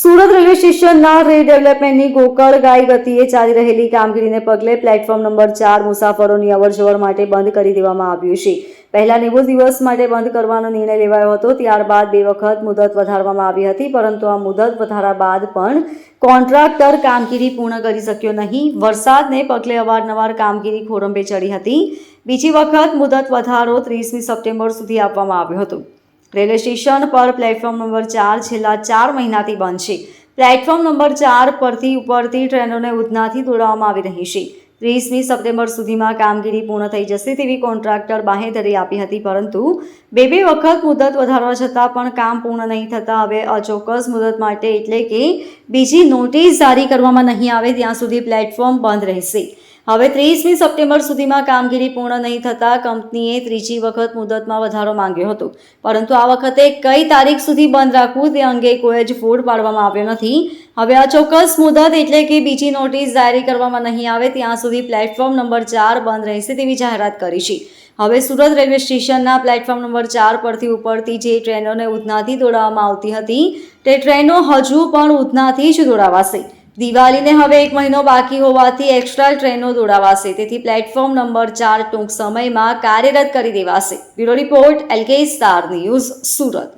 Surat railway સ્ટેશનના રીડેવલપમેન્ટની ગોકળગાય ગતિએ ચાલી રહેલી કામગીરીને પગલે પ્લેટફોર્મ નંબર 4 મુસાફરોની અવરજવર માટે બંધ કરી દેવામાં આવ્યું છે. પહેલા 90 દિવસ માટે બંધ કરવાનો નિર્ણય લેવાયો હતો. ત્યારબાદ 2 વખત મુદત વધારવામાં આવી હતી, પરંતુ આ મુદત વધારા બાદ પણ કોન્ટ્રાક્ટર કામગીરી પૂર્ણ કરી શક્યો નહીં. વરસાદને પગલે અવારનવાર કામગીરી ખોરંભે ચડી હતી. બીજી વખત મુદત વધારો 30મી સપ્ટેમ્બર સુધી આપવામાં આવ્યો હતો. રેલવે સ્ટેશન પર પ્લેટફોર્મ નંબર 4 છેલ્લા 4 મહિનાથી બંધ છે. પ્લેટફોર્મ નંબર 4 પરથી ઉપડતી ટ્રેનોને ઉધનાથી દોડાવવામાં આવી રહી છે. 30મી સપ્ટેમ્બર સુધીમાં કામગીરી પૂર્ણ થઈ જશે તેવી કોન્ટ્રાક્ટર બાંહેધરી આપી હતી, પરંતુ બે વખત મુદત વધારવા છતાં પણ કામ પૂર્ણ નહીં થતાં હવે અચોક્કસ મુદત માટે એટલે કે બીજી નોટિસ જારી કરવામાં નહીં આવે ત્યાં સુધી પ્લેટફોર્મ બંધ રહેશે. હવે 30મી સપ્ટેમ્બર સુધીમાં કામગીરી પૂર્ણ નહીં થતાં કંપનીએ ત્રીજી વખત મુદતમાં વધારો માંગ્યો હતો, પરંતુ આ વખતે કઈ તારીખ સુધી બંધ રાખવું તે અંગે કોઈ જ ફોડ પાડવામાં આવ્યો નથી. હવે અચોક્કસ મુદત એટલે કે બીજી નોટિસ જારી કરવામાં નહીં આવે ત્યાં સુધી પ્લેટફોર્મ નંબર 4 બંધ રહેશે તેવી જાહેરાત કરી છે. હવે સુરત રેલવે સ્ટેશનના પ્લેટફોર્મ નંબર 4 પરથી ઉપડતી જે ટ્રેનોને ઉધનાથી દોડાવવામાં આવતી હતી તે ટ્રેનો હજુ પણ ઉધનાથી જ દોડાવાશે. દિવાળીને હવે 1 મહિનો બાકી હોવાથી એક્સ્ટ્રા ટ્રેનો દોડાવાશે, તેથી પ્લેટફોર્મ નંબર 4 ટૂંક સમયમાં કાર્યરત કરી દેવાશે. Bureau report LK star news, Surat.